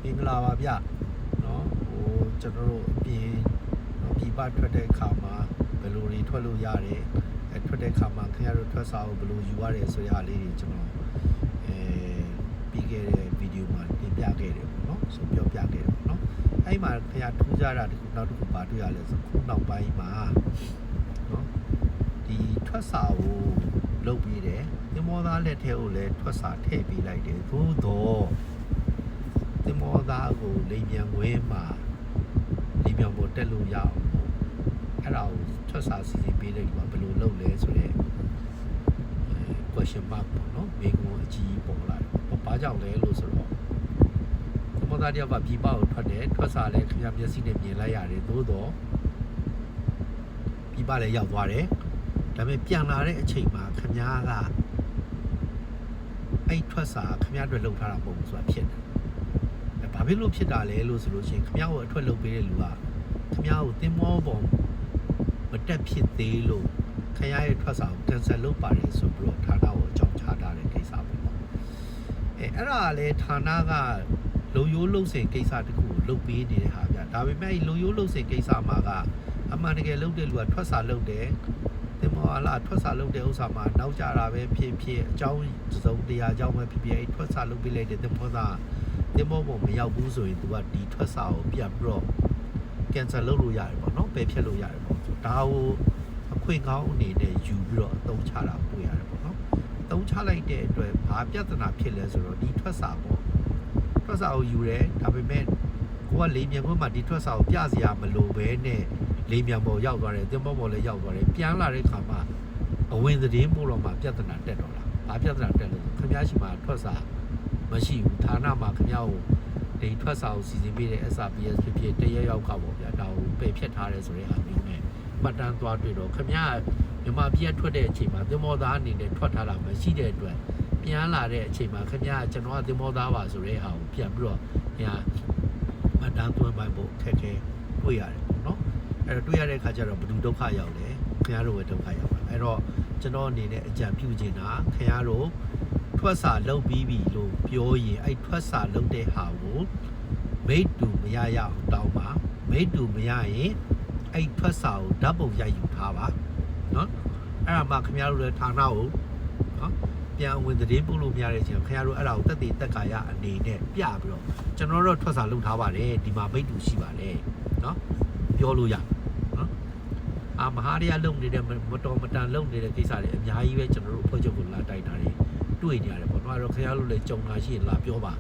င်္ဂလာပါဗျနော်ဟိုကျွန်တော်တို့အပြင်ပြည်ပထွက်တဲ့အခါမှာဘယ်လိုတွေထွက်လို့ရတယ်ထွက်တဲ့အခါမှာခင်ဗျားတို့ထွက်စာကိုဘယ်လိုယူရတယ်ဆိုတဲ့အားလေးတွေကျွန်တော်ပြီးခဲ့တဲ့ဗီဒီယိုမှာတင်ပြခဲ့တယ်ပေါ့နော်ဆိုပြောပြခဲ့တယ်ပေါ့နော်အဲ့မှာခင်ဗျားထူးခြားတာတခုနောက်တစ်ခုပါတွေ့ရလဲဆိုခုနောက်ပိုင်းမှာနော်ဒီထွက်စာကိုလုပ်ပြီးတယ်သင်္ဘောသားလက်ထဲကိုလည်းထွက်စာထည့်ပေးလိုက်တယ်သို့တော့သင်္ဘောသားကိုလိမ်မြန်ဝဲမှာလိမ်မြန်ပေါ်တက်လို့ရအောင်အဲ့ဒါကိုထွက်စာစီစဉ်ပေးလိုက်တော့ဘယ်လိုလုပ်လဲဆိုတော့ question mark ပေါ့နော်မိကုံအကြီးပေါ်လာတယ်ဘာကြောင့်လဲလို့ဆိုတော့သင်္ဘောသားတယောက်ကပြည်ပကိုထွက်တယ်ထွက်စာလည်းခင်ဗျာမျက်စိနဲ့မြင်လိုက်ရတယ်သို့တော့ပြည်ပလည်းရောက်သွားတယ်ဒါပေမဲ့ပြန်လာတဲ့အချိန်မှာခင်ဗျားကအဲ့ထွက်စာခင်ဗျားအတွက်လုပ်ထားတာမဟုတ်ဘူးဆိုတာဖြစ်တယ်ဘာဖြစ်လို့ဖြစ်တာလဲလို့ဆိုလို့ရှိရင်ခင်ဗျားကိုအထွက်လုပ်ပေးတဲ့လူကခင်ဗျားကိုသင်္ဘောပေါ်မတက်ဖြစ်သေးလို့ခင်ဗျားရဲ့ထွက်စာကို cancel လုပ်ပါတယ်ဆိုပြီးတော့ဌာနကိုအကြောင်းချထားတဲ့ကိစ္စပေါ့အဲ့ဒါကလည်းဌာနကလုံရိုးလုံစင်ကိစ္စတခုကိုလုပ်ပေးနေတဲ့ဟာဗျဒါပေမဲ့လုံရိုးလုံစင်ကိစ္စမှာကအမှန်တကယ်လုပ်တဲ့လူကထွက်စာလုပ်တယ်သင်္ဘောလာထွက်စာလုပ်တဲ့ဥစ္စာမှာနောက်ကြတာပဲဖြစ်ဖြစ်အကြောင်းစုံတရားအကြောင်းပဲဖြစ်ဖြစ်အဲ့ထွက်စာလုပ်ပေးလိုက်တဲ့သင်္ဘောသားသင်္ဘောပေါ်မရောက်ဘူးဆိုရင်သူကဒီထွက်စာကိုပြန်ပြီးတော့ cancel လုပ်လို့ရတယ်ပေါ့နော်ပယ်ဖျက်လို့ရတယ်ပေါ့ဒါကိုအခွင့်ကောင်းအနေနဲ့ယူပြီးတော့အသုံးချတာတွေ့ရတယ်ပေါ့နော်အသုံးချလိုက်တဲ့အတွက်ဘာပြဿနာဖြစ်လဲဆိုတော့ဒီထွက်စာပေါ့ထွက်စာကိုယူတယ်ဒါပေမဲ့ကိုကလေမြန်ခွင့်မှာဒီထွက်စာကိုပြစရာမလိုပဲနဲ့လေမြန်ပေါ်ရောက်သွားတယ်သင်္ဘောပေါ်လည်းရောက်သွားတယ်ပြန်လာတဲ့ခါမှာအဝင်သတင်းပို့တော့မှပြဿနာတက်တော့လားဘာပြဿနာတက်လို့ခင်ဗျားရှိမှထွက်စာမရှိဘူးဌာနမှာခင်ဗျားကိုဒီထွက်စာကိုစီစဉ်ပေးတဲ့ SRPS ဖြစ်ဖြစ်တရရောက်ကပေါ့ဗျာဒါကိုပယ်ဖြတ်ထားတယ်ဆိုတဲ့အားမျိုးနဲ့မှတ်တမ်းသွားတွေ့တော့ခင်ဗျားမြန်မာပြည်ထွက်တဲ့အချိန်မှာသင်္ဘောသားအနေနဲ့ထွက်ထားတာမရှိတဲ့အတွက်ပြန်လာတဲ့အချိန်မှာခင်ဗျားကျွန်တော်ကသင်္ဘောသားပါဆိုတဲ့ဟာကိုပြန်ပြီးတော့ညာမှတ်တမ်းသွင်းပိုင်းဖို့ခက်ခဲတွေ့ရတယ်ပေါ့နော်အဲ့တော့တွေ့ရတဲ့အခါကျတော့ဘယ်သူဒုက္ခရောက်လဲခင်ဗျားတို့ပဲဒုက္ခရောက်ပါအဲ့တော့ကျွန်တော်အနေနဲ့အကြံပြုချင်တာခင်ဗျားတို့ထွက်စာလုပ်ပြီးပြီလို့ပြောရင်အဲ့ထွက်စာလုပ်တဲ့ဟာကိုမိတ်တူမရရအောင်တောင်းပါမိတ်တူမရရင်အဲ့ထွက်စာကိုဓာတ်ပုံရိုက်ယူထားပါနော်အဲ့ဒါမှခင်ဗျားတို့လည်းဌာနကိုနော်ပြန်ဝင်သတင်းပို့လို့မရတဲ့အချိန်ခင်ဗျားတို့အဲ့ဒါကိုတက်တည်တက်ကာရအနေနဲ့ပြပြီးတော့ကျွန်တော်တို့ထွက်စာလုပ်ထားပါတယ်ဒီမှာမိတ်တူရှိပါတယ်နော်ပြောလို့ရနော်မဟာရရလုံနေတဲ့မတော်မတန်လုံနေတဲ့ကိစ္စတွေအများကြီးပဲကျွန်တော်တို့အဖွဲ့ချုပ်ကိုလာတိုက်တာတွေတွေ့နေရတယ်ပေါ့နော်အဲ့တော့ခင်ဗျားတို့လည်းကြုံလာရှိရင်လာပြောပါ